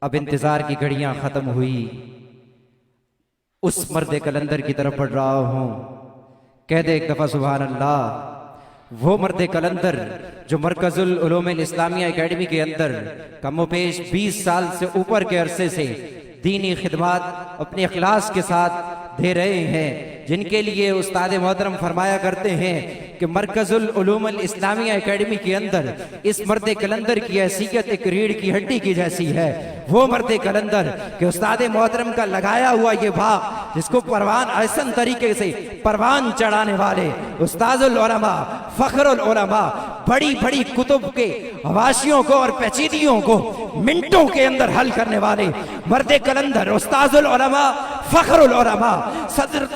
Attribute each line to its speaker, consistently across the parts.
Speaker 1: अब इंतजार की घड़ियां खत्म हुई, उस मर्द कलंदर की तरफ बढ़ रहा हूं। कह दे एक दफा सुभान अल्लाह। वो मर्द कलंदर जो मरकजुल उलूम इस्लामिया एकेडमी के अंदर कमोपेश 20 साल से ऊपर के अरसे से दीनी खिदमत अपने इखलास के साथ दे रहे हैं, जिनके लिए उस्ताद मोहतरम फरमाया करते हैं कि मरकजुल उलूम इस्लामिया एकेडमी के अंदर इस मर्द कलंदर की हैसियत एक रीढ़ की हड्डी की जैसी है। वो मर्द कलंदर के उस्ताद मोहतरम का लगाया हुआ ये भाग, जिसको परवान ऐसन तरीके से परवान चढ़ाने वाले उस्ताजुल उलमा फखरुल उलमा, बड़ी बड़ी कुतुब के हवाशियों को और पेचीदियों को मिनटों के अंदर हल करने वाले मर्द कलंदर उस्ताजुल उलमा फखरुल उलमा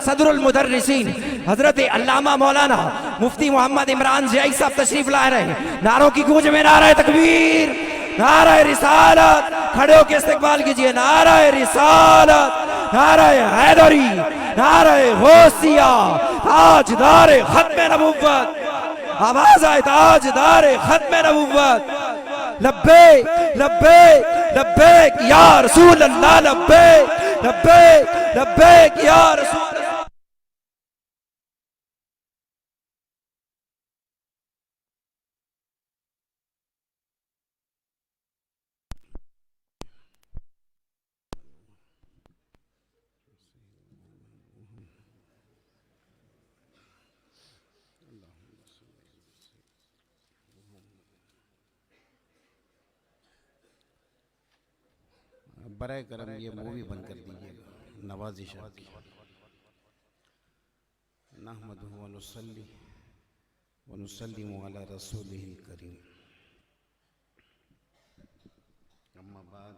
Speaker 1: सदरुल मुदर्रिसीन हजरत अल्लामा मौलाना मुफ्ती मोहम्मद इमरान ज़ियाई साहब तशरीफ ला रहे हैं। नारों की गूंज में नारा तकबीर, नारा रिसालत, खड़े होकर इस्तकबाल कीजिए। नारा रिसालत, नारा हैदरी, नारा गौसिया, ताजदार खत्म नबुव्वत, आवाज आए ताजदार खत्म नबुव्वत। लब्बैक लब्बैक लब्बैक या रसूल अल्लाह, लब्बैक लब्बैक लब्बैक या रसूल।
Speaker 2: बराए करम ये मूवी बंद कर दीजिएगा नवाजिश की। नहमदुहु व नुसल्ली व नुसल्लिमु अला रसूलिहिल करीम। अम्मा बाद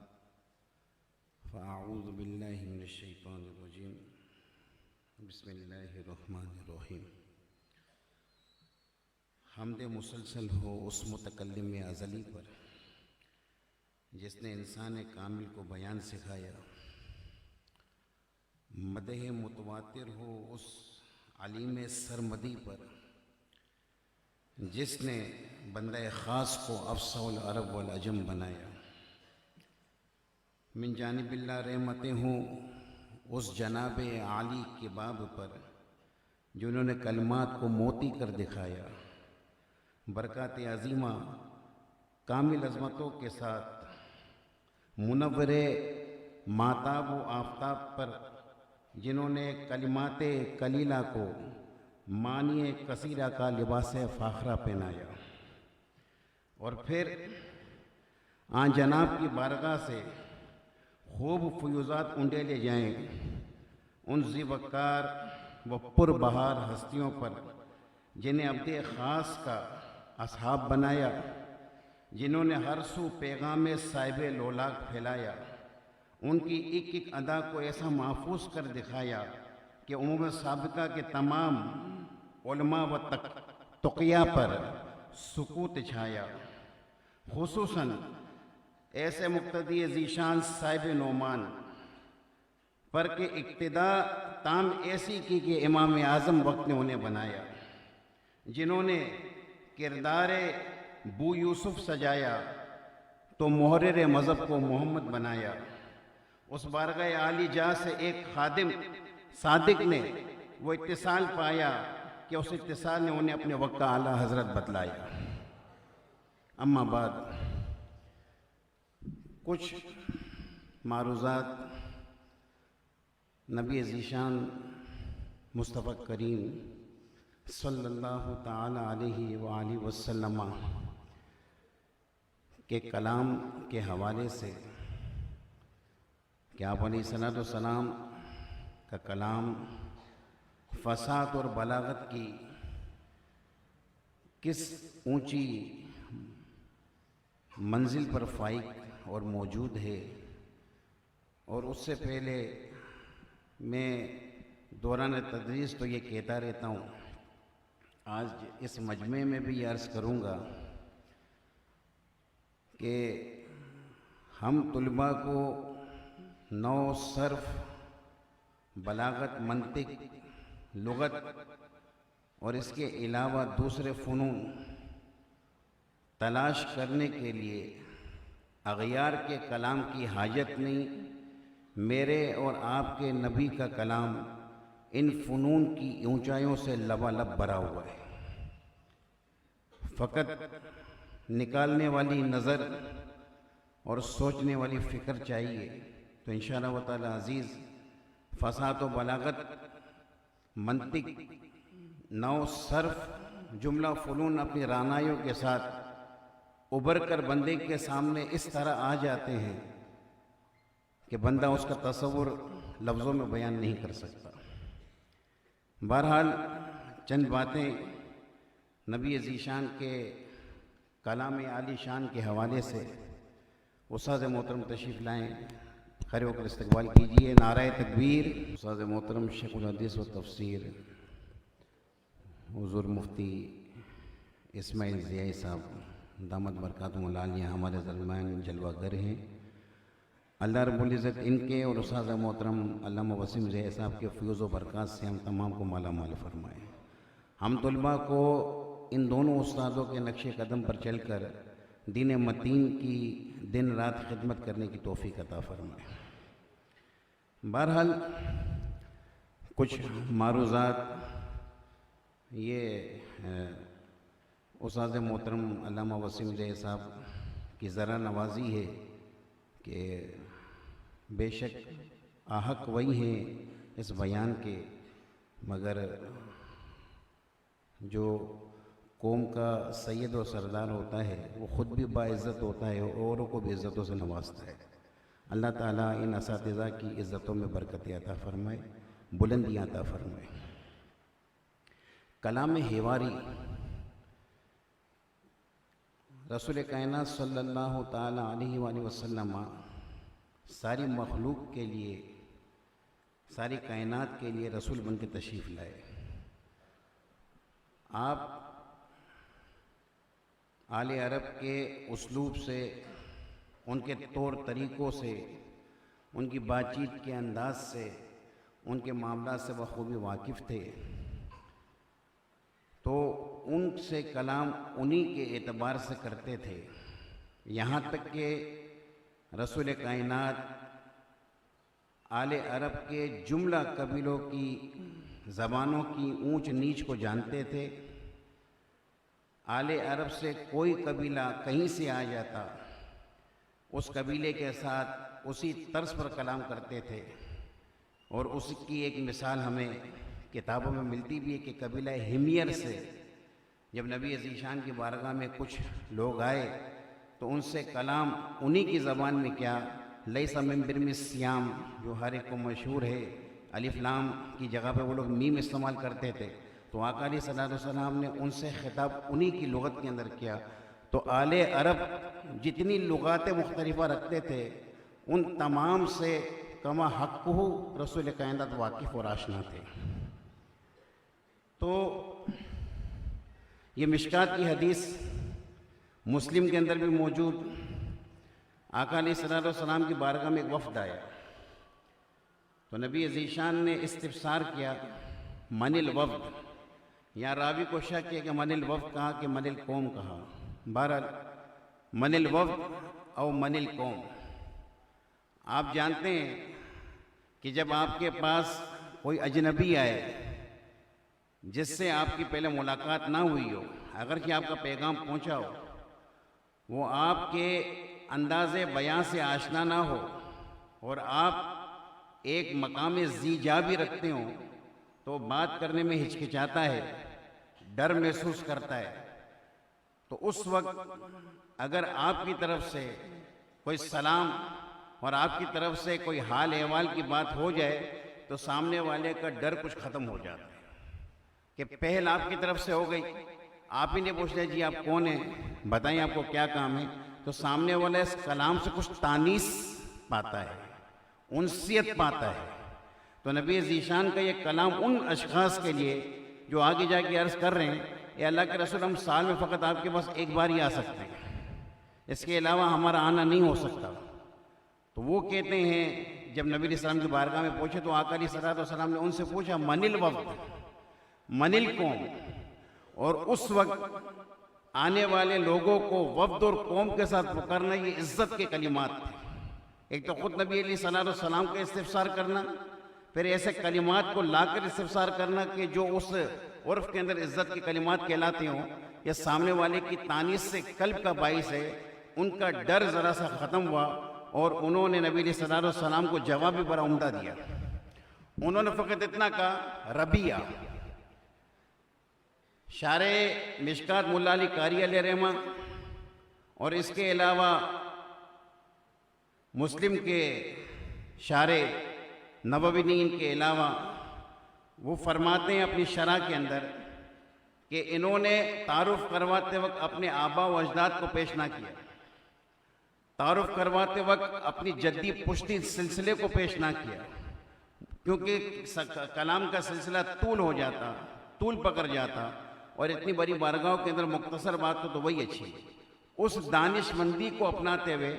Speaker 2: फ़अऊज़ु बिल्लाहि मिनश शैतानिर रजीम। बिस्मिल्लाहिर रहमानिर रहीम। हम्द मुसलसल हो उस मुतकल्लिम अज़ली पर जिसने इंसान कामिल को बयान सिखाया। मदह मुतवातिर हो उस अलीम सरमदी पर जिसने बंदा ख़ास को अफ़सल अरब वल अजम बनाया। मिन जानिबिल्लाह रहमतें हों उस जनाब आली के बाब पर जिन्होंने कलमात को मोती कर दिखाया। बरक़ात अज़ीमा कामिल अज़मतों के साथ मुनव्वरे माताब व आफ़ताब पर जिन्होंने कलिमाते कलीला को मानिए कसीरा का लिबास फ़ाखरा पहनाया। और फिर आन जनाब की बारगाह से खूब फ़ुयूज़ात उंडेले जाएँ उन ज़िवकार व पुरबहार हस्तियों पर जिन्हें अब्दे ख़ास का असहाब बनाया, जिन्होंने हर सू पैगाम साहिब लोलाक फैलाया। उनकी एक एक अदा को ऐसा महफूज कर दिखाया कि उम्म साबिका के तमाम उलमा व तुक़िया पर सुकूत छाया। खुसूसन ऐसे मुक़्तदी ज़ीशान साहिब नोमान पर के इक्तिदा ताम ऐसी की कि इमाम आज़म वक्त ने उन्हें बनाया, जिन्होंने किरदार बू यूसुफ सजाया तो मुहर्रिर मज़हब को मोहम्मद बनाया। उस बारगाह आली जा से एक खादिम सादिक ने वो इत्तिसाल पाया कि उस इत्तिसाल ने उन्हें अपने वक्त का आला हज़रत बतलाया। अम्मा बाद कुछ मारूज़ात नबी ज़ीशान मुस्तफ़ा करीम सल्लल्लाहु ताला अलैहि व आलिहि वसल्लम के कलाम के हवाले से कि आप अलैहिस्सलाम का कलाम फ़साद और बलागत की किस ऊंची मंजिल पर फाइक और मौजूद है। और उससे पहले मैं दौरान तदरीस तो ये कहता रहता हूँ, आज इस मजमे में भी अर्ज़ करूँगा कि हम तुलबा को नौ सर्फ, बलागत, मंतिक, लुगत और इसके अलावा दूसरे फ़नून तलाश करने के लिए अगयार के कलाम की हाजत नहीं, मेरे और आपके नबी का कलाम इन फ़नून की ऊंचाइयों से लबालब भरा हुआ है। फ़कत निकालने वाली नज़र और सोचने वाली फ़िक्र चाहिए, तो इंशाअल्लाह व तआला अज़ीज़ फ़साहत व बलागत, मंतिक, नौ, सर्फ, जुमला, फ़नून अपनी रानाइयों के साथ उभर कर बंदे के सामने इस तरह आ जाते हैं कि बंदा उसका तसव्वुर लफ्ज़ों में बयान नहीं कर सकता। बहरहाल चंद बातें नबी ज़ीशान के कलाम आली शान के हवाले से उस्ताद मोहतरम तशरीफ़ लाएँ, खड़े होकर इस्तकबाल कीजिए। नाराए तकबीर। उस्ताद मोहतरम शेखुल हदीस व तफसीर हुज़ूर मुफ्ती इस्माइल ज़ियाई साहब दामद बरकातुहुल आलिया हमारे दरमियान जलवागर हैं। अल्लाह रब्बुल इज़्ज़त इनके और उस्ताद मोहतरम अल्लामा वसीम ज़ियाई साहब के फ़यूज़ व बरक़ात से हम तमाम को माला माल फरमाए। हम तलबा को इन दोनों उस्तादों के नक्शे कदम पर चलकर दीन मतीन की दिन रात खिदमत करने की तौफ़ीक़ अता फरमाए। बहरहाल कुछ मारूज़ात ये उस्ताद मोहतरम अल्लामा वसीम ज़ियाई साहब की ज़रा नवाज़ी है कि बेशक आहक वही हैं इस बयान के, मगर जो कौम का सैयद और सरदार होता है वो ख़ुद भी बाइज़्ज़त होता है और औरों को भी इज़्ज़तों से नवाजता है। अल्लाह ताला इन असातिज़ा की इज़्ज़तों में बरकत अता फ़रमाए, बुलंदियाँ अता फ़रमाए। कलाम हिवारी रसूल कायनात सल्लल्लाहु ताला अलैहि वसल्लम सारी मखलूक के लिए, सारी कायनात के लिए रसूल बन के तशरीफ़ लाए। आप आले अरब के उसलूब से, उनके तौर तरीक़ों से, उनकी बातचीत के अंदाज से, उनके मामला से बखूबी वाकिफ़ थे, तो उनसे कलाम उन्हीं के एतबार से करते थे। यहाँ तक कि रसूल कायनात आले अरब के जुमला कबीलों की ज़बानों की ऊंच नीच को जानते थे। आले अरब से कोई कबीला कहीं से आ जाता, उस कबीले के साथ उसी तर्ज पर कलाम करते थे। और उसकी एक मिसाल हमें किताबों में मिलती भी है कि कबीला हिमियर से जब नबी ज़ीशान की बारगाह में कुछ लोग आए तो उनसे कलाम उन्हीं की ज़बान में क्या, लैसा मिन बिरमिस्सियाम, जो हर एक को मशहूर है, अलिफ लाम की जगह पे वो लोग मीम इस्तेमाल करते थे, तो आका अलैहिस्सलातु वस्सलाम ने उनसे खिताब उन्हीं की लुगत के अंदर किया। तो आले अरब जितनी लुगातें मुख्तलिफ़ा रखते थे उन तमाम से कमा हक़्क़ुहु रसूल कायनात वाकिफ़ और आशना थे। तो ये मिशकात की हदीस मुस्लिम के अंदर भी मौजूद। आका अलैहिस्सलातु वस्सलाम की बारगाह में एक वफ़द आया तो नबी ज़ीशान ने इस्तिफ़सार किया, मनिल वफ़द, या रावी को शक किया कि मनिल वफ़द कहा कि मनिल कौम कहा। बहरहाल मनिल वफ़द और मनिल कौम, आप जानते हैं कि जब आपके पास कोई अजनबी आए जिससे आपकी पहले मुलाकात ना हुई हो, अगर कि आपका पैगाम पहुंचा हो, वो आपके अंदाज़े बयां से आशना ना हो और आप एक मकाम ज़ीजा भी रखते हो, तो बात करने में हिचकिचाता है, डर महसूस करता है। तो उस वक्त अगर आपकी तरफ से कोई सलाम और आपकी तरफ से कोई हाल अहवाल की बात हो जाए तो सामने वाले का डर कुछ ख़त्म हो जाता है कि पहल आपकी तरफ से हो गई, आप ही ने पूछ लिया जी आप कौन हैं, बताइए आपको क्या काम है, तो सामने वाला इस कलाम से कुछ तानीस पाता है, उनसियत पाता है। तो नबी ज़ीशान का ये कलाम उन अशख़ास के लिए जो आगे जाके अर्ज़ कर रहे हैं, ये अल्लाह के रसूल हम साल में फ़कत आपके पास एक बार ही आ सकते हैं, इसके अलावा हमारा आना नहीं हो सकता। तो वो कहते हैं जब नबी सल्लल्लाहु अलैहि वसल्लम की बारगाह में पहुँचे तो आका अलैहिस्सलातु वस्सलाम ने उनसे पूछा मनिल वफ़द, मनिल कौम। और उस वक्त आने वाले लोगों को वफ्द और कौम के साथ पुकारना, ये इज्जत के कलिमात थे। एक तो खुद नबी अलैहिस्सलाम का इस्तिफसार करना, फिर ऐसे कलिमात को लाकर इस्तिफसार करना कि जो उस उर्फ के अंदर इज्जत के कलिमात कहलाते हों, या सामने वाले की तानीस से कल्ब का बाइस है। उनका डर ज़रा सा ख़त्म हुआ और उन्होंने नबी अलैहिस्सलाम को जवाब भी बड़ा उम्दा दिया। उन्होंने फ़कत इतना कहा, रबिया। शारे मिशकात मुल्ला अली कारी अलैहि रहमा और इसके अलावा मुस्लिम के शारे नबवीन के अलावा वो फरमाते हैं अपनी शरह के अंदर कि इन्होंने तारुफ करवाते वक्त अपने आबा व अजदाद को पेश ना किया, तारुफ करवाते वक्त अपनी जद्दी पुश्ती सिलसिले को पेश ना किया, क्योंकि कलाम का सिलसिला तूल हो जाता, तूल पकड़ जाता, और इतनी बड़ी बारगाहों के अंदर मुख्तसर बात तो वही अच्छी। उस दानिशमंदी को अपनाते हुए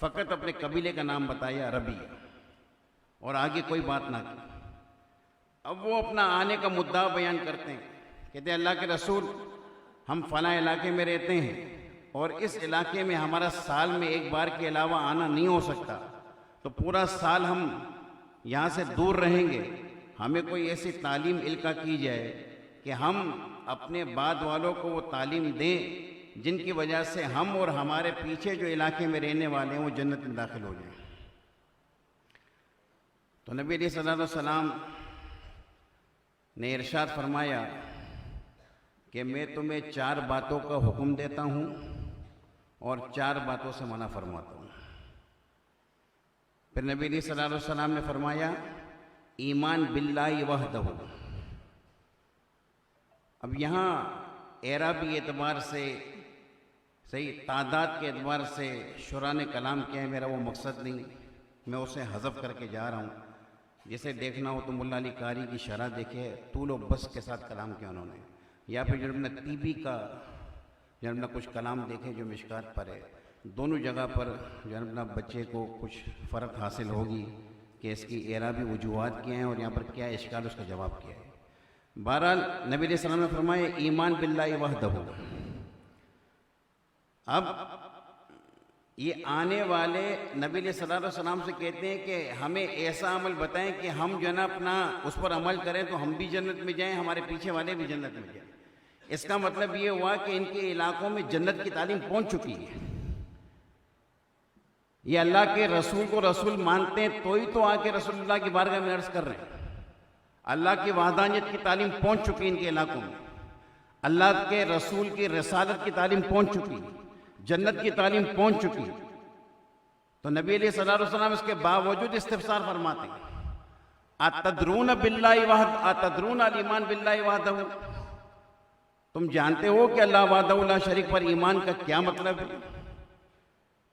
Speaker 2: फ़कत अपने कबीले का नाम बताया, रबिया, और आगे कोई बात ना की। अब वो अपना आने का मुद्दा बयान करते हैं, कहते हैं अल्लाह के रसूल, हम फ़लाँ इलाके में रहते हैं और इस इलाके में हमारा साल में एक बार के अलावा आना नहीं हो सकता, तो पूरा साल हम यहाँ से दूर रहेंगे। हमें कोई ऐसी तालीम इल्का की जाए कि हम अपने बाद वालों को वो तालीम दें जिनकी वजह से हम और हमारे पीछे जो इलाके में रहने वाले हैं वो जन्नत में दाखिल हो जाएं। तो नबी अलैहिस्सलाम ने इरशाद फरमाया कि मैं तुम्हें 4 बातों का हुक्म देता हूँ और 4 बातों से मना फरमाता हूँ। फिर नबी अलैहिस्सलाम ने फरमाया, ईमान बिल्लाहि वहदहु। अब यहाँ एराबी एतबार से, सही तादाद के एतबार से शुरा ने कलाम किया है, मेरा वो मकसद नहीं, मैं उसे हज़फ करके जा रहा हूँ। जिसे देखना हो तो मुल्ला अली कारी की शरह देखे, तूल व बस के साथ कलाम किया उन्होंने, या फिर जब अपना तीबी का जब अपना कुछ कलाम देखे जो मिशकात पर है। दोनों जगह पर जो अपना बच्चे को कुछ फ़र्क हासिल होगी कि इसकी एराबी वजूहात क्या हैं और यहाँ पर क्या इश्काल, उसका जवाब क्या है। बहरहाल नबी अलैहि सल्लम ने फरमाया, ईमान बिल्लाहि वहदहु। अब ये आने वाले नबी अलैहिस्सलाम से कहते हैं कि हमें ऐसा अमल बताएं कि हम जो है ना अपना उस पर अमल करें तो हम भी जन्नत में जाएं, हमारे पीछे वाले भी जन्नत में जाएं। इसका मतलब ये हुआ कि इनके इलाकों में जन्नत की तालीम पहुंच चुकी है। ये अल्लाह के रसूल को रसूल मानते हैं तो ही तो आके रसूलुल्लाह की बारगाह में अर्ज कर रहे हैं। अल्लाह की वहदानियत की तालीम पहुंच चुकी इनके इलाकों में, अल्लाह के रसूल की रसालत की तालीम पहुंच चुकी, जन्नत की तालीम पहुंच चुकी। तो नबी अलैहिस्सलाम इसके बावजूद इस्तिफसार फरमाते हैं, अतदरून बिल्लाहि वहद अतदरून अल ईमान बिल्लाहि वहदहु। तुम जानते हो कि अल्लाह वहदहु ला शरीक पर ईमान का क्या मतलब है?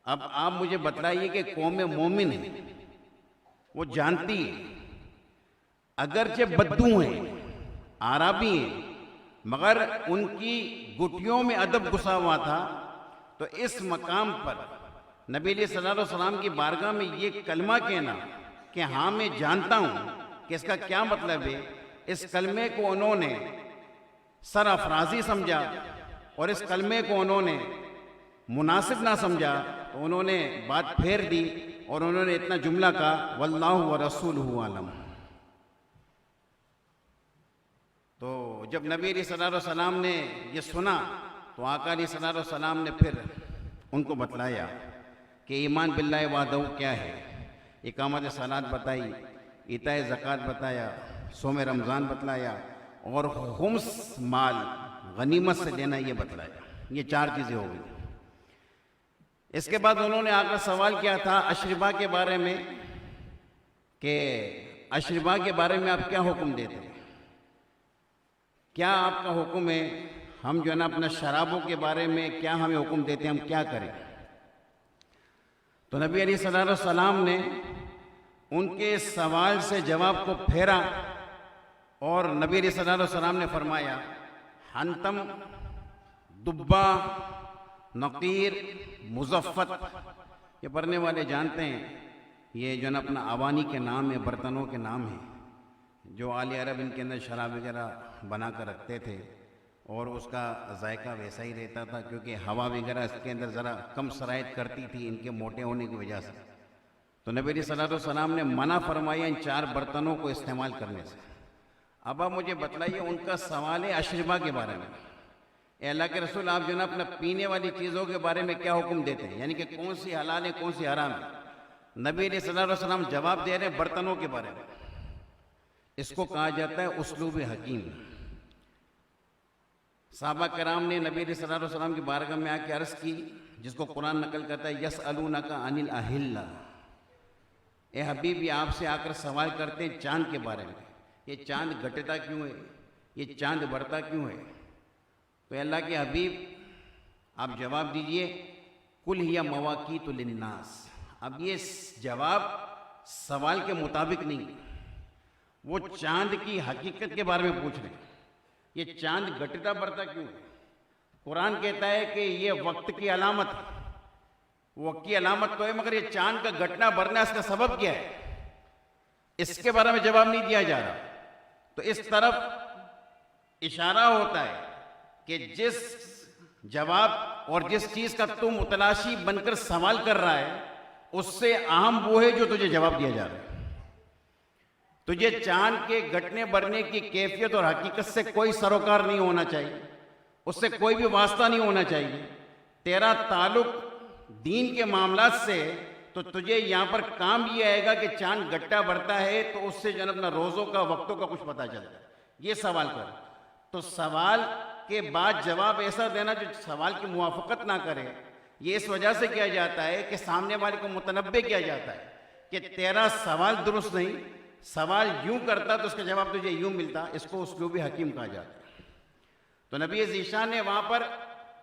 Speaker 2: अब आप मुझे बतलाइए कि कौम मोमिन है, वो जानती है, अगरचे बद्दू हैं, आराबी हैं, मगर उनकी गुटियों में अदब घुसा हुआ था। तो इस मकाम पर नबी अलैहिस्सलाम की बारगाह में ये कलमा कहना कि हाँ मैं जानता हूँ कि इसका क्या मतलब है, इस कलमे को उन्होंने सरअफराजी समझा और इस कलमे को उन्होंने मुनासिब ना समझा, तो उन्होंने बात फेर दी और उन्होंने इतना जुमला कहा, वल्लाहु व रसूलुहु आलम। तो जब नबी अलैहिस्सलाम ने ये सुना तो आका अलैहिस्सलाम ने फिर उनको बतलाया कि ईमान बिल्लाहि वहदहु क्या है। इकामत सलात बताई, इताए ज़कात बताया, सोम रमज़ान बतलाया और खुम्स माल गनीमत से देना ये बतलाया। ये 4 चीज़ें हो गई। इसके बाद उन्होंने आकर सवाल किया था अशरिबा के बारे में कि अशरिबा के बारे में आप क्या हुक्म देते हैं, क्या आपका हुक्म है, हम जो है ना अपना शराबों के बारे में क्या हमें हुक्म देते हैं, हम क्या करें। तो नबी अलैहिस्सलाम ने उनके सवाल से जवाब को फेरा और नबी अलैहिस्सलाम ने फरमाया, हंतम दुब्बा नकीर मुज़फ़्फ़त। ये पढ़ने वाले जानते हैं, ये जो है ना अपना अवानी के नाम है, बर्तनों के नाम हैं जो आले अरब इनके अंदर शराब वगैरह बना कर रखते थे। और उसका जायका वैसा ही रहता था, क्योंकि हवा वगैरह इसके अंदर ज़रा कम सरायत करती थी इनके मोटे होने की वजह से। तो नबी सल्लल्लाहु अलैहि वसल्लम ने मना फरमाया इन 4 बर्तनों को इस्तेमाल करने से। अब आप मुझे बतलाइए, उनका सवाल है अशरबा के बारे में। ए अल्लाह के रसूल, आप जो ना अपना पीने वाली चीज़ों के बारे में क्या हुक्म देते हैं, यानी कि कौन सी हलाल है कौन सी हराम है? नबी सल्लल्लाहु अलैहि वसल्लम जवाब दे रहे हैं बर्तनों के बारे में। इसको कहा जाता है उसलूब हकीम। साहबा कराम ने नबी सल्लल्लाहु अलैहि वसल्लम की बारगाह में आके अर्ज़ की, जिसको कुरान नकल करता है यसअलूनका अनिल अहिल्ला। ए हबीब, ये आपसे आकर सवाल करते हैं चांद के बारे में, ये चांद घटता क्यों है, ये चांद बढ़ता क्यों है? तो अल्लाह के हबीब आप जवाब दीजिए, कुल हिया मवाकीतु लिन्नास। अब ये जवाब सवाल के मुताबिक नहीं, वो चांद की हकीकत के बारे में पूछ रहे हैं। ये चांद घटता बढ़ता क्यों है? कुरान कहता है कि ये वक्त की अलामत है, वक्त की अलामत तो है, मगर ये चांद का घटना बढ़ना इसका सबब क्या है, इसके बारे में जवाब नहीं दिया जा रहा। तो इस तरफ इशारा होता है कि जिस जवाब और जिस चीज का तू मुतलाशी बनकर सवाल कर रहा है, उससे अहम वो है जो तुझे जवाब दिया जा रहा है। तुझे चांद के घटने बढ़ने की कैफियत और हकीकत से कोई सरोकार नहीं होना चाहिए, उससे कोई भी वास्ता नहीं होना चाहिए। तेरा ताल्लुक दीन के मामलात से, तो तुझे यहाँ पर काम ये आएगा कि चांद घटता बढ़ता है तो उससे जन अपना रोज़ों का वक्तों का कुछ पता चलता है, ये सवाल कर। तो सवाल के बाद जवाब ऐसा देना जो सवाल की मुवाफकत ना करे, ये इस वजह से किया जाता है कि सामने वाले को मुतनब्बे किया जाता है कि तेरा सवाल दुरुस्त नहीं, सवाल यूं करता तो उसका जवाब तुझे यूं मिलता। इसको उसलूबी हकीम कहा जाता है। तो नबी ज़ीशान ने वहाँ पर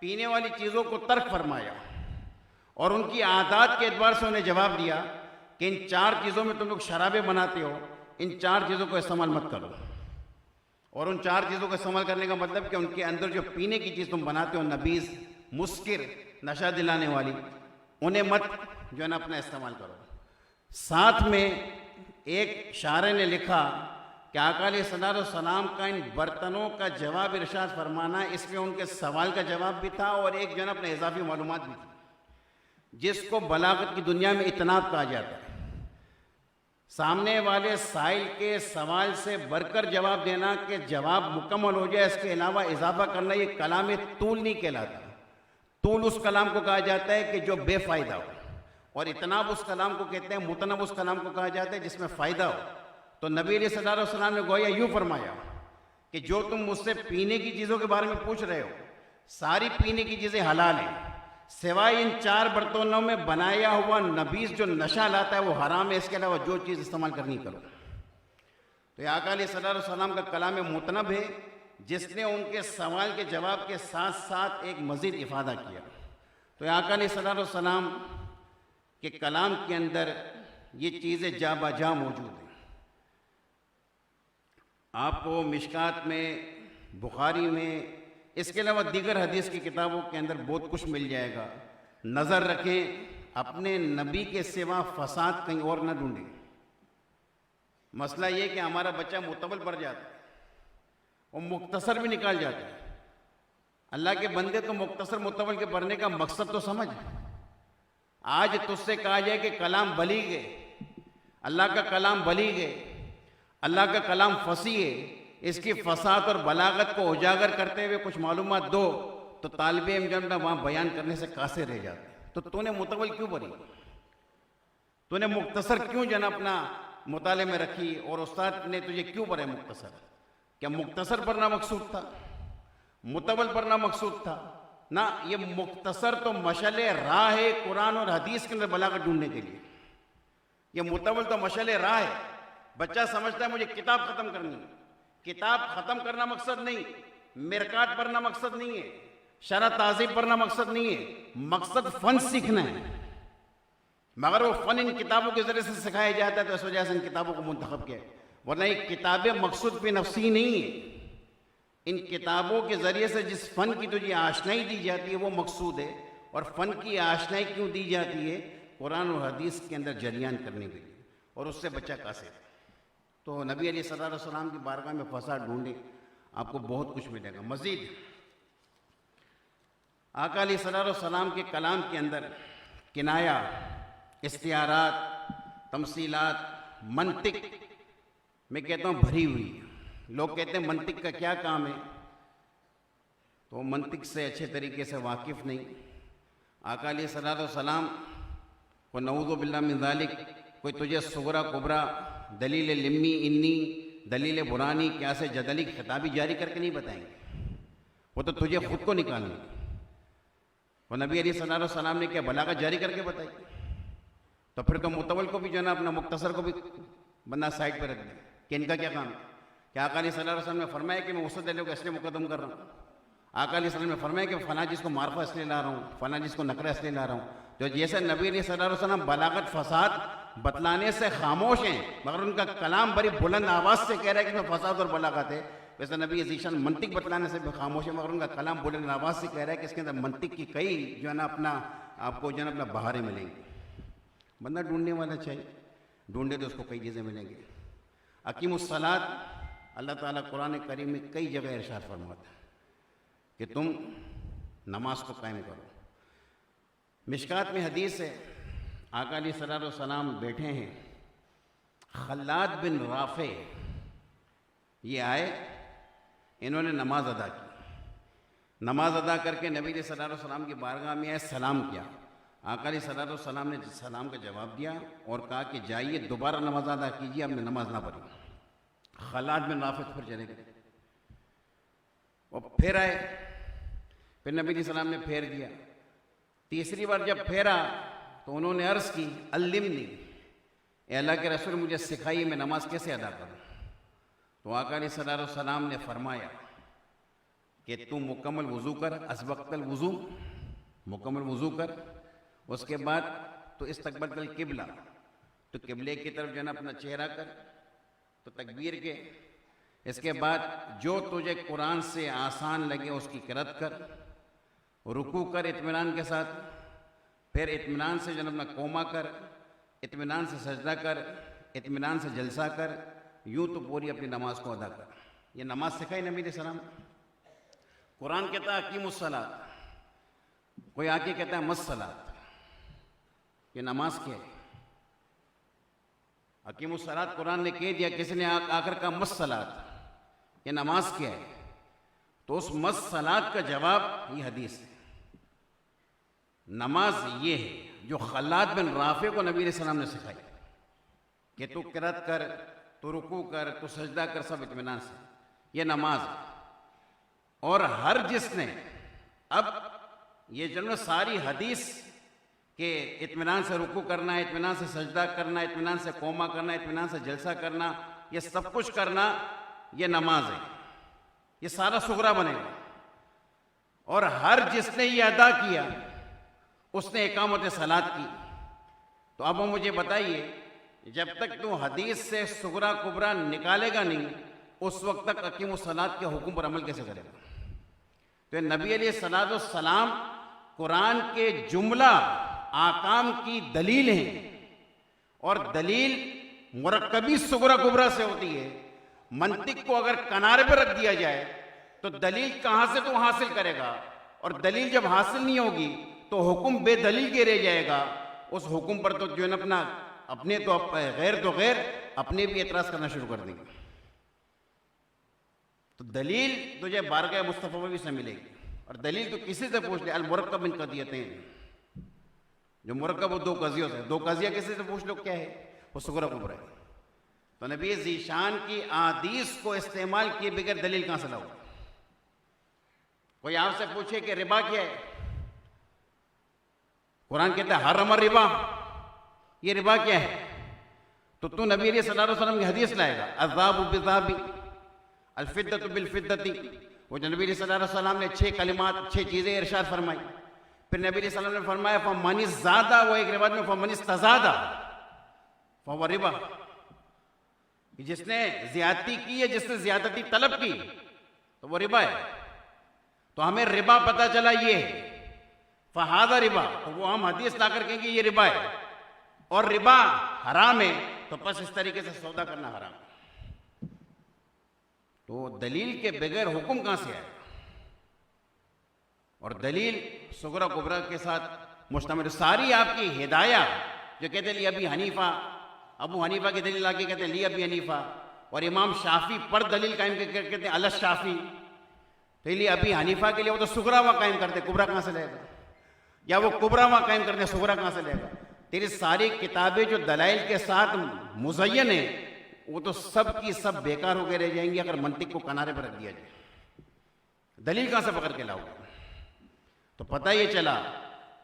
Speaker 2: पीने वाली चीज़ों को तर्क फरमाया और उनकी आदत के एतबार से उन्हें जवाब दिया कि इन 4 चीज़ों में तुम लोग शराबें बनाते हो, इन 4 चीज़ों को इस्तेमाल मत करो। और उन 4 चीज़ों को इस्तेमाल करने का मतलब कि उनके अंदर जो पीने की चीज़ तुम बनाते हो, नबीज़, मुस्किर, नशा दिलाने वाली, उन्हें मत जो है ना अपना इस्तेमाल करो। साथ में एक शायर ने लिखा कि आका अलैहिस्सलातु वस्सलाम का इन बर्तनों का जवाब इरशाद फरमाना, इसमें उनके सवाल का जवाब भी था और एक जो है अपने इजाफी मालूमात भी थी, जिसको बलागत की दुनिया में इतनाब कहा जाता है। सामने वाले साइल के सवाल से बढ़कर जवाब देना कि जवाब मुकम्मल हो जाए, इसके अलावा इजाफा करना, ये कलाम तूल नहीं कहलाता। तूल उस कलाम को कहा जाता है कि जो बेफ़ायदा हो, और इतनाब उस कलाम को कहते हैं, मुतनब उस कलाम को कहा जाता है जिसमें फ़ायदा हो। तो नबी सल्लल्लाहु अलैहि वसल्लम ने गोया यूँ फरमाया कि जो तुम मुझसे पीने की चीज़ों के बारे में पूछ रहे हो, सारी पीने की चीज़ें हलाल हैं, सिवाय इन 4 बर्तनों में बनाया हुआ नबीज़ जो नशा लाता है वो हराम है। इसके अलावा जो चीज़ इस्तेमाल करनी करो। तो आका अलैहिस्सलातु वस्सलाम का कलाम मुतनब है, जिसने उनके सवाल के जवाब के साथ साथ एक मज़ीद इफादा किया। तो आका अलैहिस्सलातु वस्सलाम के कलाम के अंदर ये चीज़ें जा बजा मौजूद हैं। आपको मिशकात में, बुखारी में, इसके अलावा दीगर हदीस की किताबों के अंदर बहुत कुछ मिल जाएगा। नज़र रखें, अपने नबी के सिवा फसाद कहीं और न ढूंढें। मसला ये कि हमारा बच्चा मुतवल पढ़ जाता है और मुख्तसर भी निकाल जाता है। अल्लाह के बंदे तो मुख्तसर मुतवल के पढ़ने का मकसद तो समझ। आज तुझसे कहा जाए कि कलाम बलीग है, अल्लाह का कलाम बलीग है, अल्लाह का कलाम फसी है, इसकी फसाद और बलागत को उजागर करते हुए कुछ मालूमात दो, तो तालिबे इल्म जो वहाँ बयान करने से कासे रह जाते। तो तूने मुतवल क्यों पढ़ी, तूने मुख्तसर क्यों जना अपना मुताले में रखी, और उस्ताद ने तुझे क्यों पढ़े मुख्तसर? क्या मुख्तसर पढ़ना मकसूद था, मुतवल पढ़ना मकसूद था? ना, ये मुख्तसर तो मशले राह है कुरान और हदीस के अंदर बलागत ढूंढने के लिए। ये मुतवल तो मशले राह है। बच्चा समझता है मुझे किताब खत्म करनी है। किताब खत्म करना मकसद नहीं, मिरकात पढ़ना मकसद नहीं है, शरह ताज़ीब पढ़ना मकसद नहीं है, मकसद फ़न सीखना है। मगर वो फ़न इन किताबों के ज़रिए से सिखाया जाता है, तो इस वजह से इन किताबों को मुंतखब किया है। वरना ये किताबें मकसूद पे नफसी नहीं है। इन किताबों के ज़रिए से जिस फ़न की तुझे आशनाई दी जाती है वो मकसूद है। और फ़न की आशनाई क्यों दी जाती है? कुरान और हदीस के अंदर जरियान करने के लिए, और उससे बच्चा कासे। तो नबी अलैहिस्सलातु वस्सलाम की बारगाह में फसाद ढूंढे, आपको बहुत कुछ मिलेगा। मज़ीद आका अलैहिस्सलाम के कलाम के अंदर किनाया, इस्तियारात, तमसीलात, मंतिक मैं कहता हूँ भरी हुई है। लोग कहते हैं मंतिक का क्या काम है, तो मंतिक से अच्छे तरीके से वाकिफ़ नहीं। आका अलैहिस्सलाम को नऊज़ु बिल्लाह मिन ज़ालिक कोई तुझे सुगरा कुबरा, दलील लिम्मी इन्नी, दलील बुरानी क्या से जदली खिताबी जारी करके नहीं बताएंगे, वो तो तुझे खुद को निकालने। और नबी अलैहिस्सलाम ने क्या बलागत जारी करके बताई, तो फिर तो मुतवल को भी जो है ना अपना मुख्तसर को भी बंदा साइड पर रख दे कि इनका क्या काम है। क्या आका अलैहिस्सलाम ने फरमाया कि मैं उसद को इसलिए मुकदम कर रहा हूँ? आका अलैहिस्सलाम ने फरमाया कि फ़लाँ जिसको मारफा इसलिए ला रहा हूँ, फ़लाँ जिसको नकरा इसलिए ला रहा हूँ। तो जैसे नबी अलैहिस्सलाम बलागत फसाद बतलाने से खामोश हैं, मगर उनका कलाम बड़ी बुलंद आवाज़ से कह रहा है कि इसमें फसाद और बलागत है, वैसे नबी ज़ीशान मंतिक बतलाने से भी खामोश है, मगर उनका कलाम बुलंद आवाज़ से कह रहा है कि इसके अंदर मंतिक की कई जो है ना अपना आपको जो है ना अपना बहारें मिलेंगी। बंदा ढूंढने वाला चाहिए, ढूंढे तो उसको कई चीज़ें मिलेंगी। अकीमुस्सलात अल्लाह ताला कुरान करीम में कई जगह इरशाद फरमाता है कि तुम नमाज को कायम करो। मिशकात में हदीस है, आका अलैहिस्सलाम बैठे हैं, खल्लाद बिन राफ़े ये आए, इन्होंने नमाज अदा की। नमाज अदा करके नबी सल्लल्लाहु की बारगाह में आए, सलाम किया। आका अलैहिस्सलाम ने सलाम का जवाब दिया और कहा कि जाइए दोबारा नमाज अदा कीजिए, आपने नमाज ना पढ़ी। खल्लाद बिन राफ़े फिर चले गए और फिर आए, फिर नबी सलाम ने फेर दिया। तीसरी बार जब फेरा तो उन्होंने अर्ज़ की अल्लिमनी, ए अल्लाह के रसूल मुझे सिखाइए मैं नमाज कैसे अदा करूँ। तो आका अलैहिस्सलाम ने फरमाया कि तू मुकम्मल वज़ू कर, असबक़ल वज़ू, मुकम्मल वज़ू कर। उसके बाद तो इस्तक़बल किबला, तो किबले की तरफ जो है ना अपना चेहरा कर, तो तकबीर के। इसके बाद जो तुझे कुरान से आसान लगे उसकी क़िराअत कर, रुकू कर इत्मीनान के साथ, फिर इत्मीनान से जो है अपना कोमा कर, इत्मीनान से सजदा कर, इत्मीनान से जलसा कर, यूँ तो पूरी अपनी नमाज को अदा कर। ये नमाज सिखाई नबी सलाम। कुरान कहता है अकीमुस्सलात, कोई आके कहता है मस्सलात। ये नमाज क्या है? अकीमुस्सलात कुरान ने कह दिया, किसी ने आकर कहा मस्सलात, ये नमाज क्या है? तो उस मस्सलात का जवाब ये हदीस है। नमाज ये है जो खल्लाद बिन राफ़े को नबी सलाम ने सिखाई कि तू क़िराअत कर, तो रुकू कर, तो सजदा कर, सब इत्मीनान से, ये नमाज है। और हर जिसने अब ये जो सारी हदीस के इत्मीनान से रुकू करना, इत्मीनान से सजदा करना, इत्मीनान से कोमा करना, इत्मीनान से जलसा करना, ये सब कुछ करना, ये नमाज है। ये सारा सुगरा बनेगा। और हर जिसने ये अदा किया उसने इकामत सलात की। तो अब मुझे बताइए, जब तक तू हदीस से सुगरा कुबरा निकालेगा नहीं, उस वक्त तक अकीमुस्सलात के हुक्म पर अमल कैसे करेगा? तो नबी अलैहिस्सलाम कुरान के जुमला आकाम की दलील हैं, और दलील मुरक्कबी सुगरा कुबरा से होती है। मंतिक को अगर किनारे पर रख दिया जाए तो दलील कहाँ से तू हासिल करेगा? और दलील जब हासिल नहीं होगी तो हुक्म बेदलील के रह जाएगा। उस हुक्म पर तो जो है ना अपना अपने तो गैर तो गैर अपने भी एतराज़ करना शुरू कर देंगे। तो दलील तुझे बारगाह मुस्तफ़ा से मिलेगी, और दलील तो किसी से पूछ ले। अल मुरक्कब मिन क़दियतैन, जो मुरक्कब वो दो कज़ियों से, दो कज़िया किसी से पूछ लो क्या है, वो सुगरा कुबरा है। तो नबी ज़ीशान की आदीस को इस्तेमाल किए बगैर दलील कहाँ से लाओ? कोई आपसे पूछे कि रिबा क्या है, कुरान कहता है हर्रम रिबा, ये रिबा क्या है? तो तू नबी सल्लल्लाहु अलैहि वसल्लम की हदीस लाएगा, अज़ाबु बिज़ाबी अल-फिद्दतु बिल-फिद्दती। वो जो नबी सल्लल्लाहु अलैहि वसल्लम ने 6 कलिमात, 6 चीज़ें इरशाद फरमाई। फिर नबी सल्लल्लाहु अलैहि वसल्लम ने फरमाया फ़मन ज़ादा, वो एक रिवायत में फ़मन इस्तज़ादा फ़हुव रिबा, जिसने ज्यादती की है, जिसने ज्यादती तलब की तो वो रिबा है। तो हमें रिबा पता चला ये है, फ़हादा रिबा, तो वो हम हदीस ला कर कहेंगे ये रिबा है, और रिबा हराम है, तो बस इस तरीके से सौदा करना हराम। तो दलील के बगैर हुक्म कहाँ से आएगा? और दलील सुगरा कुबरा के साथ मुश्तमिल सारी आपकी हिदाया जो कहते हैं ली अबी हनीफा, अबू हनीफा की दलील आके कहते हैं ली अबी हनीफा, और इमाम शाफी पर दलील कायम करके कहते हैं अल शाफी, तो लिए अबी हनीफा के लिए वो तो सुगरा वहाँ कायम करते, कुबरा कहाँ से लेगा? या वो कुबरा वहाँ कायम करते, सुगरा कहाँ से लेगा? तेरी सारी किताबें जो दलाइल के साथ मुज़य्यन है वो तो सब की सब बेकार हो गए रह जाएंगी अगर मंतिक को किनारे पर रख दिया जाए। दलील कहाँ से पकड़ के लाओगे? तो पता ये चला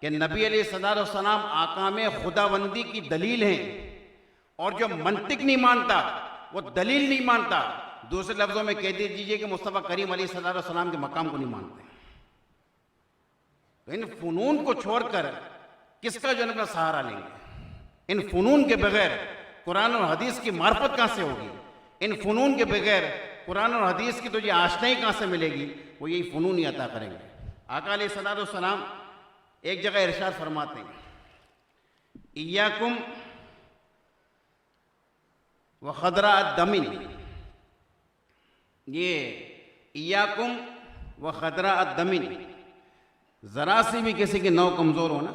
Speaker 2: कि नबी अलैहिस्सलाम आका में खुदाबंदी की दलील है, और जो मंतिक नहीं मानता वो दलील नहीं मानता। दूसरे लफ्जों में कह दीजिए कि मुस्तफ़ा करीम अलैहिस्सलाम के मकाम को नहीं मानते। तो इन फुनून को छोड़कर किसका जो अपना सहारा लेंगे? इन फुनून के बगैर कुरान और हदीस की मार्फत कहाँ से होगी? इन फुनून के बगैर कुरान और हदीस की तुझे आशनाई कहाँ से मिलेगी? वो यही फुनून ही अता करेंगे। आका अलैहिस्सलाम एक जगह इरशाद फरमाते हैं, इय्याकुम व खदरा दमिन, ये इय्याकुम व खदरा दमिन, ज़रा सी भी किसी की नौ कमज़ोर हो ना,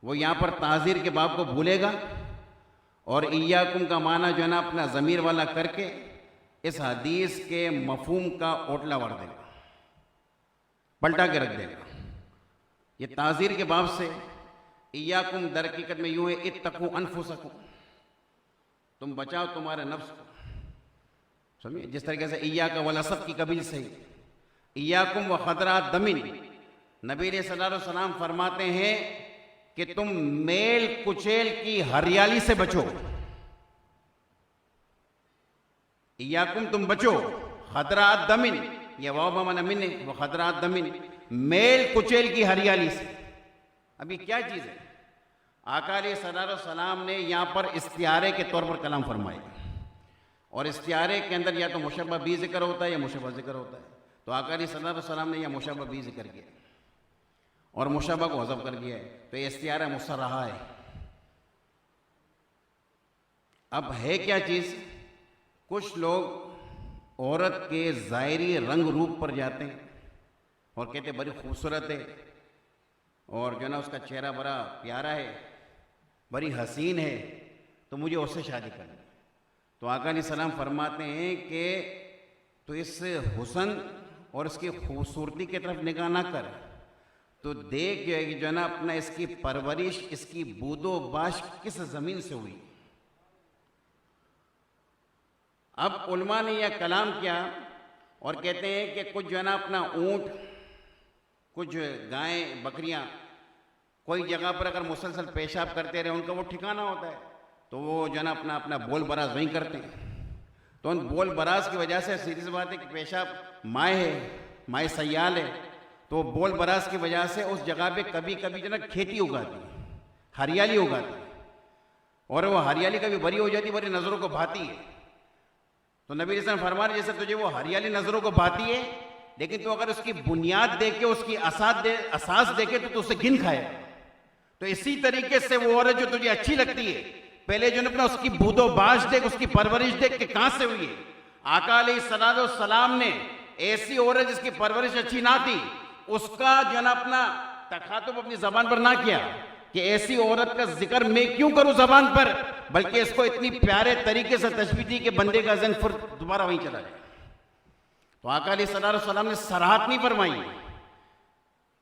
Speaker 2: वो यहाँ पर ताज़ीर के बाब को भूलेगा और इय्याकुम का माना जो है ना अपना ज़मीर वाला करके इस हदीस के मफ़हूम का ओटला वार देगा, पलटा के रख देगा। ये ताज़ीर के बाब से इय्याकुम दर हकीकत में यूँ है इत्तक़ू अनफुसकुम, तुम बचाओ तुम्हारे नफ्स को। समझिए जिस तरीके से इय्याका वल असद की कबील से इय्याकुम व खदरा दमिन, नबी सल्लल्लाहु फरमाते हैं कि तुम मेल कुचेल की हरियाली से बचो। इय्याकुम तुम बचो, खदरा दमिन, ये वाव बमन मिन व खदरा दमिन, मेल कुचेल की हरियाली से। अभी क्या चीज़ है? आका अलैहिस्सलाम ने यहाँ पर इस्तियारे के तौर पर कलाम फरमाए, और इस्तियारे के अंदर या तो मुशब्बह बी जिक्र होता है या मुशब्बह जिक्र होता है। तो आका अलैहिस्सलाम ने यह मुशब्बह बी जिक्र किया और मुशब्बह को हज़फ कर दिया है, तो ये इस्तियारा मुसर्रहा है। अब है क्या चीज़? कुछ लोग औरत के ज़ाहिरी रंग रूप पर जाते हैं और कहते बड़ी खूबसूरत है, और जो ना उसका चेहरा बड़ा प्यारा है, बड़ी हसीन है, तो मुझे उससे शादी करनी। तो आका अलैहिस्सलाम फरमाते हैं कि तो इस हुस्न और इसकी खूबसूरती की तरफ निगाह ना कर, तो देख जो है ना अपना इसकी परवरिश, इसकी बूदो बाश किस ज़मीन से हुई। अब उलमा ने यह कलाम किया और कहते हैं कि कुछ जो है ना अपना ऊँट, कुछ गायें, बकरियां कोई जगह पर अगर मुसलसल पेशाब करते रहे, उनका वो ठिकाना होता है, तो वो जो है ना अपना अपना बोल बराज वहीं करते हैं। तो उन बोल बराज की वजह से सीधी सी बात है कि पेशाब माए है, माए सयाल है, तो बोल बराज की वजह से उस जगह पे कभी कभी जो ना खेती उगाती है, हरियाली उगाती है, और वो हरियाली कभी बड़ी हो जाती है, बड़ी नज़रों को भाती है। तो नबी रसूल फरमा रहे जैसे तुझे वो हरियाली नज़रों को भाती है, लेकिन तो अगर उसकी बुनियाद देख के, उसकी असास देखे तो उसे गिन खाएगा। तो इसी तरीके से वो औरत जो तुझे अच्छी लगती है, पहले जो अपना उसकी बूदो बाश देख, उसकी परवरिश देख के कहां से हुई है। आका अलैहिस्सलाम ने ऐसी औरत जिसकी परवरिश अच्छी ना थी, उसका जो ना अपना तखातुब अपनी जबान पर ना किया कि ऐसी औरत का जिक्र मैं क्यों करूं जबान पर, बल्कि इसको इतनी प्यारे तरीके से तशबीह दी कि बंदे का ज़हन फिर दोबारा वहीं चला जाए। तो आका अलैहिस्सलाम ने सराहत नहीं फरमाई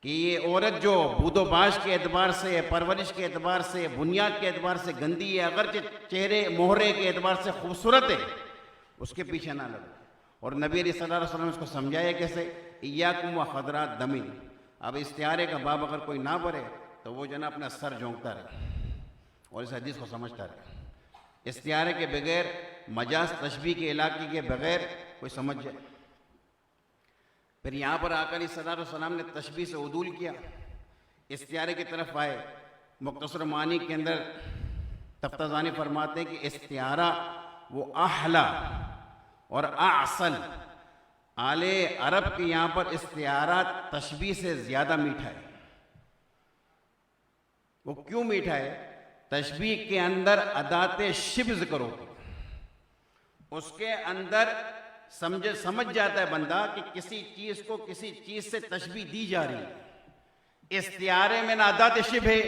Speaker 2: कि ये औरत जो बूदोबाश के एतबार से, परवरिश के एतबार से, बुनियाद के एतबार से गंदी है, अगर चेहरे मोहरे के एतबार से खूबसूरत है, उसके पीछे ना लगो। और नबी सल्लल्लाहु अलैहि वसल्लम इसको समझाया कैसे, इय्याकुम व खदरा दमिन। अब इस्तियारे का बाब अगर कोई ना भरे तो वो जो ना अपना सर झोंकता रहे और इस हदीस को समझता रहे। इस्तियारे के बगैर, मजाज तशबीह के इलाके के बगैर कोई समझ जाए। फिर यहाँ पर आका अलैहिस्सलाम ने तशबीह से उदूल किया, इस्तियारे की तरफ आए। मुख्तसर मानी के अंदर तफ्ताज़ानी फरमाते हैं कि इस्तियारा वो आहला और आसल, आले अरब के यहाँ पर इस्तियारा तशबीह से ज़्यादा मीठा है। वो क्यों मीठा है? तशबीह के अंदर अदाते शिब ज़िक्र होती, उसके अंदर समझ जाता है बंदा कि किसी चीज को किसी चीज से तशबीह दी जा रही है। इस्तियारे में ना अदात शिब है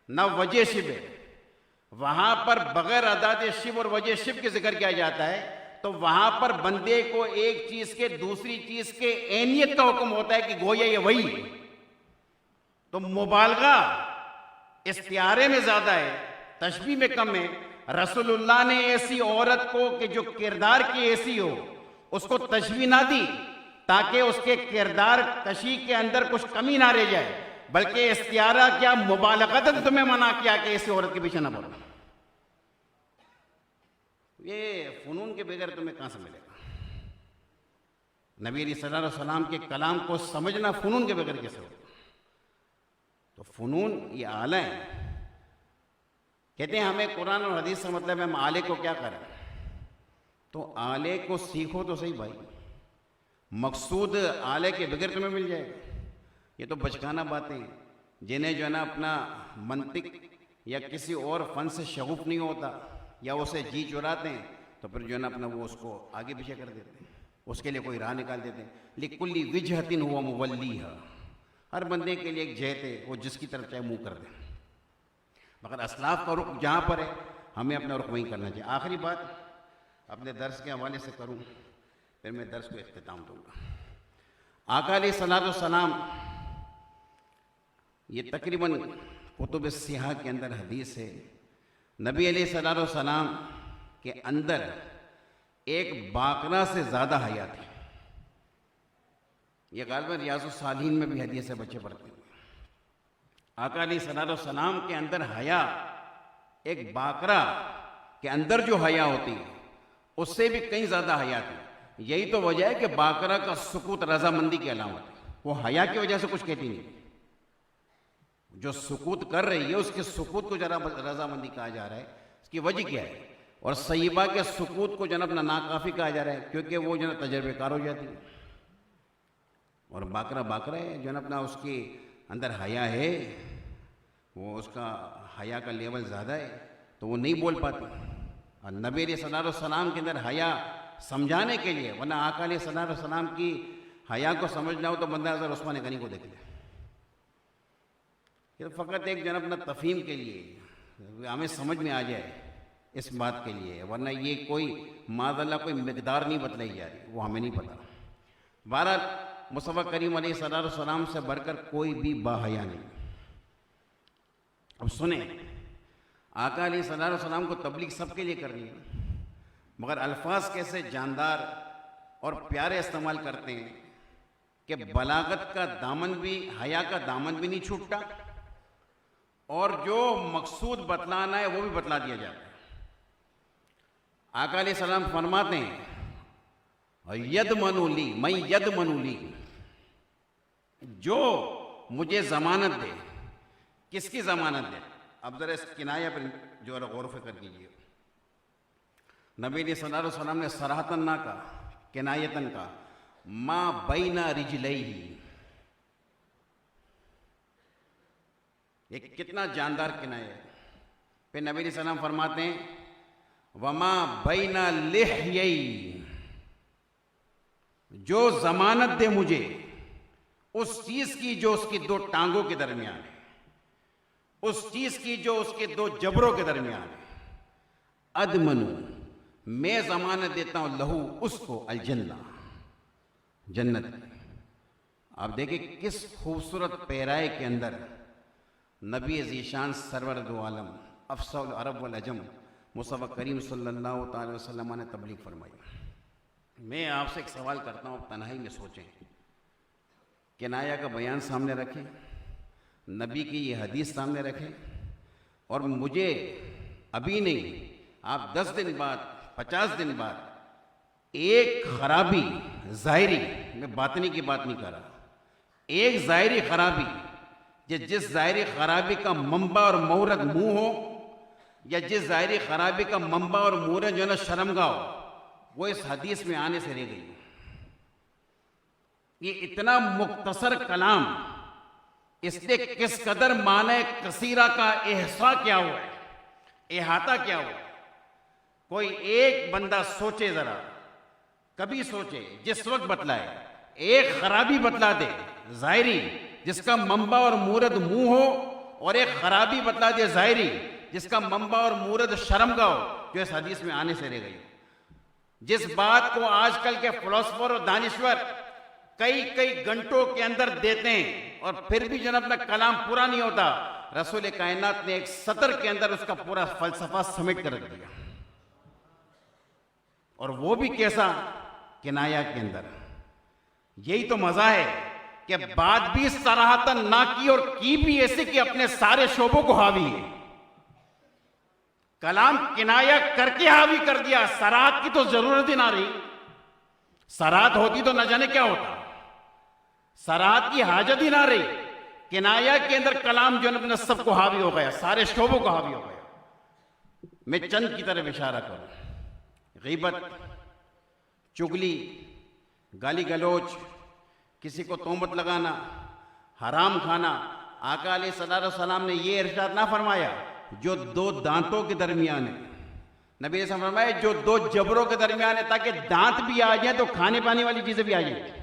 Speaker 2: ना वजह शिब है। वहां पर बगैर अदात शिब और वजह शिब के जिक्र किया जाता है तो वहां पर बंदे को एक चीज के दूसरी चीज के ऐनियत का हुक्म होता है कि गोया ये वही है। तो मुबालगा इस्तियारे में ज्यादा है, तशबीह में कम है। रसूलुल्लाह ने ऐसी औरत को कि जो किरदार की ऐसी हो उसको तशबीह ना दी ताकि उसके किरदार कशी के अंदर कुछ कमी ना रह जाए, बल्कि इस्तियारा क्या मुबालगतन तुम्हें मना किया कि ऐसी औरत के पीछे ना पड़ो। ये फनून के बगैर तुम्हें कहां से मिलेगा? नबी सल्लल्लाहु अलैहि वसल्लम के कलाम को समझना फनून के बगैर कैसे होगा? तो फनून ये आला है। कहते हैं हमें कुरान और हदीस से मतलब है, हम आले को क्या करें? तो आले को सीखो तो सही भाई, मकसूद आले के बगैर तुम्हें मिल जाएगा। ये तो बचकाना बातें हैं जिन्हें जो है ना अपना मंतिक या किसी और फन से शगुफ नहीं होता या उसे जी चुराते हैं तो फिर जो है ना अपना वो उसको आगे पीछे कर देते हैं, उसके लिए कोई राह निकाल देते हैं। लिकुल्ली विजहतिन हुआ मुवल्लीहा, हर बंदे के लिए एक जहत है, वो जिसकी तरफ चाहे मुंह कर दे। मगर असलाफ का रुख जहाँ पर है हमें अपना रुख वहीं करना चाहिए। आखिरी बात अपने दर्स के हवाले से करूँ, फिर मैं दर्स को इख्तिताम दूंगा। आका अलैहिस्सलातु वस्सलाम, ये तकरीबन कुतुब सिहा के अंदर हदीस है, नबी अलैहिस्सलातु वस्सलाम के अंदर एक बाकरा से ज़्यादा हया थी। ये गालिबन रियाज़ुस सालिहीन में भी हदीस से बच्चे पढ़ते हैं। आका अलैहिस्सलातु वस्सलाम के अंदर हया, एक बाकरा के अंदर जो हया होती है उससे भी कहीं ज़्यादा हया थी। यही तो वजह है कि बाकरा का सुकूत रजामंदी की अलामत है, वो हया की वजह से कुछ कहती नहीं। जो सुकूत कर रही है उसके सुकूत को जरा रजामंदी कहा जा रहा है, इसकी वजह क्या है? और सईबा के सुकूत को जनाब ना नाकाफी कहा जा रहा है क्योंकि वो जो है तजर्बेकार हो जाती है। और बाकरा बाकरा है, जो अपना उसके अंदर हया है, वो उसका हया का लेवल ज़्यादा है तो वो नहीं बोल पाती। और नबी सल्लल्लाहु अलैहि वसल्लम के अंदर हया समझाने के लिए, वरना आका सल्लल्लाहु अलैहि वसल्लम की हया को समझना हो तो बंदा हज़रत उस्मान गनी को देख ले। ये तो फ़कत एक जन अपना तफ़हीम के लिए, हमें समझ में आ जाए इस बात के लिए, वरना ये कोई माज़अल्लाह कोई मिक़दार नहीं बतलाई जा रही, वो हमें नहीं पता। बहरहाल मुस्तफ़ा करीम अलैहिस्सलातु वस्सलाम से बढ़कर कोई भी बाहया नहीं। अब सुने, आका अलैहिस्सलातु वस्सलाम को तबलीग सबके लिए करनी है, मगर अल्फाज कैसे जानदार और प्यारे इस्तेमाल करते हैं कि बलागत का दामन भी, हया का दामन भी नहीं छूटता और जो मकसूद बतलाना है वो भी बतला दिया जाता है। आका अलैहिस्सलाम फरमाते हैं, यद मनुली, मैं यद मनुली, जो मुझे जमानत दे। किसकी जमानत दे? अब जरा इस किनाया पर जो है गौर फिक्र कीजिए। नबी सल्लल्लाहु अलैहि वसल्लम ने सराहतन ना का, किनायतन का, माँ बैना रिजलैही। ये कितना जानदार किनाया है। फिर नबी सल्लल्लाहु अलैहि वसल्लम फरमाते हैं, वमा बैना लिह्यई, जो जमानत दे मुझे उस चीज की जो उसकी दो टांगों के दरमियान है, उस चीज की जो उसके दो जबरों के दरमियान है, अदमनु, मैं जमानत देता हूं लहू, उसको अलजन्ना, जन्नत। आप देखिए किस खूबसूरत पैराए के अंदर नबी ज़ीशान सरवर दो आलम अफसल अरब वल अजम मुस्तफ़ा करीम सल्लल्लाहु अलैहि वसल्लम ने तबलीग फरमाई। मैं आपसे एक सवाल करता हूँ, तन्हाई में सोचें, किनाया का बयान सामने रखें, नबी की ये हदीस सामने रखें, और मुझे अभी नहीं, आप 10 दिन बाद, 50 दिन बाद एक खराबी ज़ाहिरी, मैं बातनी की बात नहीं कर रहा, एक ज़ाहिरी खराबी, जिस ज़ाहिरी खराबी का मंबा और मौरद मुंह हो, या जिस ज़ाहिरी खराबी का मंबा और मौरद जो है ना शर्मगाह हो, वो इस हदीस में आने से रह गई। ये इतना मुख्तसर कलाम, इसने किस कदर माने कसीरा का एहसा क्या हुआ है, एहाता क्या हुआ है। कोई एक बंदा सोचे जरा, कभी सोचे जिस वक्त बतलाए, एक खराबी बतला दे ज़ाहिरी जिसका मंबा और मूरद मुंह हो, और एक खराबी बतला दे ज़ाहिरी जिसका मंबा और मूरद शर्मगाह हो, जो इस हदीस में आने से रह गई। जिस बात को आजकल के फिलोसफर और दानिश्वर कई कई घंटों के अंदर देते हैं और फिर भी जनाब अपना कलाम पूरा नहीं होता, रसूल कायनात ने एक सतर के अंदर उसका पूरा फलसफा समेट कर रख दिया। और वो भी कैसा, किनाया के अंदर। यही तो मजा है कि बात भी सराहतन ना की और की भी ऐसे कि अपने सारे शोबों को हावी है। कलाम किनाया करके हावी कर दिया, सराहत की तो जरूरत ही ना रही। सराहत होती तो न जाने क्या होता, सराहत की हाजत ही ना रही। किनाया के अंदर कलाम जो अपने सबको हावी हो गया, सारे शोबों को हावी हो गया। मैं चंद की तरफ इशारा करूं। गीबत, चुगली, गाली गलोच, किसी को तोहमत लगाना, हराम खाना। आका अलैहिस्सलाम ने ये इरशाद ना फरमाया जो दो दांतों के दरमियान है। नबी ने फरमाया जो दो जबरों के दरमियान है, ताकि दांत भी आ जाए तो खाने पाने वाली चीजें भी आ जाए।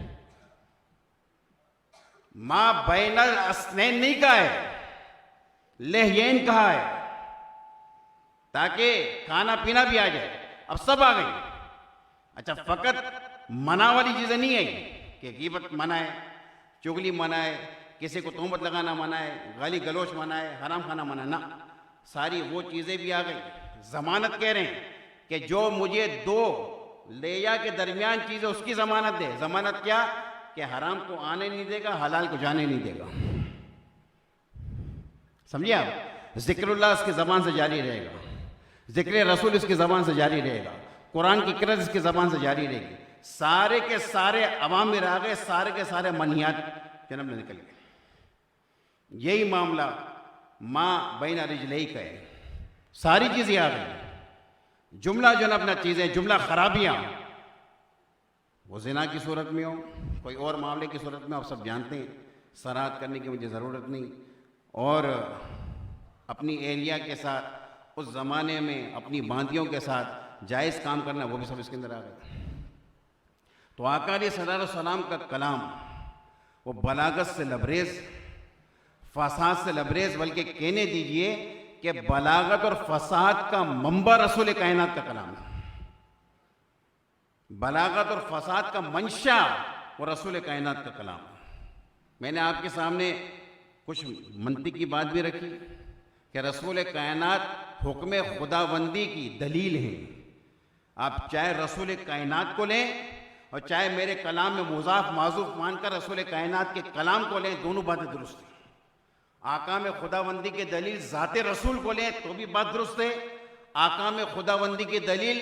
Speaker 2: मां बैनल अस्नैन नहीं कहा है, लहयैन कहा है, ताकि खाना पीना भी आ जाए। अब सब आ गई। अच्छा, फकत मना वाली चीजें नहीं आई कि गीबत मना है, चुगली मना है, किसी को तोहमत लगाना मना है, गाली गलोच मना है, हराम खाना मना ना, सारी वो चीजें भी आ गई। जमानत कह रहे हैं कि जो मुझे दो लेया के दरमियान चीजें उसकी जमानत दे। जमानत क्या? कि हराम को आने नहीं देगा, हलाल को जाने नहीं देगा। समझिए आप? जिक्रुल्लाह इसकी जबान से जारी रहेगा, जिक्र रसूल इसकी जबान से जारी रहेगा, कुरान की किरत इसकी जबान से जारी रहेगी। सारे के सारे अवामिर आ गए, सारे के सारे मनियात जन्म में निकल गए। यही मामला माँ बैन रिजलई का है। सारी चीजें आ गई। जुमला जो अपना चीजें, जुमला खराबियां, वो जिना की सूरत में हो, कोई और मामले की सूरत में, आप सब जानते हैं, सराहत करने की मुझे ज़रूरत नहीं। और अपनी एहलिया के साथ उस ज़माने में अपनी बांदियों के साथ जायज़ काम करना, वो भी सब इसके अंदर आ गए। तो आका अलैहिस्सलाम का कलाम वो बलागत से लबरेज, फसाद से लबरेज, बल्कि कहने दीजिए कि बलागत और फसाद का मंबा रसूल कायनात का कलाम है। बलागत और फसाद का मंशा वो रसूल कायनात का कलाम। मैंने आपके सामने कुछ मंतिक की बात भी रखी कि रसूल कायनात हुक्म खुदाबंदी की दलील है। आप चाहे रसूल कायनात को लें और चाहे मेरे कलाम में मुजाफ माजूफ मानकर रसूल कायनात के कलाम को लें, दोनों बातें दुरुस्त हैं। आका में खुदाबंदी के दलील ज़ाते रसूल को लें तो भी बात दुरुस्त है, आका में खुदाबंदी की दलील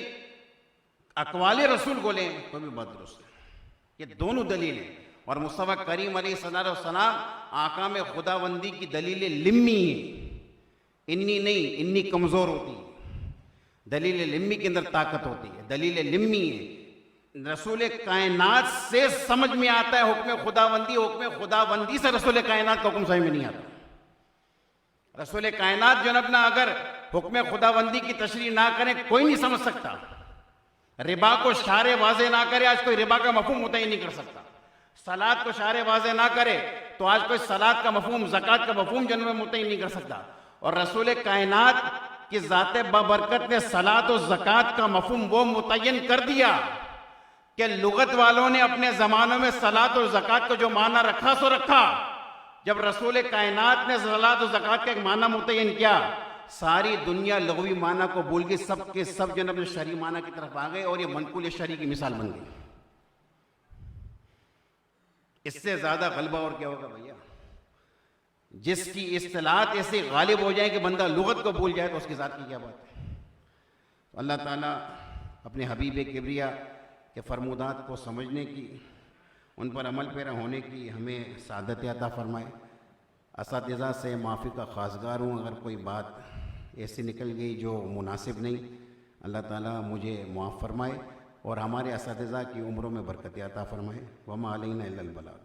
Speaker 2: अकवाले रसूल को लें तो भी बात दुरुस्त है। ये दोनों दलील हैं। और मुस्तफ़ा करीम अलैहिस्सलाम आका में खुदाबंदी की दलील लिम्मी है, इन्नी नहीं, इन्नी कमज़ोर होती है। दलील लिम्मी के अंदर ताकत होती है, दलील लिम्मी है। रसूल कायनात से समझ में आता है हुक्म खुदाबंदी, हुक्म खुदाबंदी से रसूल कायनात का हुक्म समझ में नहीं आता। रसूल कायनात जो अपना अगर हुक्म खुदाबंदी की तशरीह ना करें, कोई नहीं समझ सकता। रिबा को शारे वाजे ना करे, आज कोई रिबा का मफहूम मुतय्यन नहीं कर सकता। सलात को शारे वाजे ना करे तो आज कोई सलात का मफहूम, ज़कात का मफहूम जन्म में मुतय्यन नहीं कर सकता। और रसूल कायनात की ज़ाते बबरकत ने सलात और ज़कात का मफहूम वो मुतय्यन कर दिया कि लुगत वालों ने अपने ज़मानों में सलात और ज़कात को जो माना रखा सो रखा। जब रसूल कायनात ने सलात और ज़कात का एक माना मुतय्यन किया, सारी दुनिया लग़वी माना को भूल गई, सब के सब जन अपने शरई माना की तरफ आ गए और ये मनकुल शरई की मिसाल बन गई। इससे ज़्यादा गलबा और क्या होगा भैया? जिसकी इस्तिलात ऐसे गालिब हो जाए कि बंदा लुगत को भूल जाए तो उसकी ज़ात की क्या बात है। तो अल्लाह ताला अपने हबीब किबरिया के फरमूदात को समझने की, उन पर अमल पैरा होने की हमें सादत अता फरमाए। असातिज़ा से माफ़ी का ख़ासगार हूँ, अगर कोई बात ऐसी निकल गई जो मुनासिब नहीं, अल्लाह ताला मुझे मुआफ़ फरमाए और हमारे असातिज़ा की उम्रों में बरकत अता फरमाए। वमा अलैना इल्लल बलाग।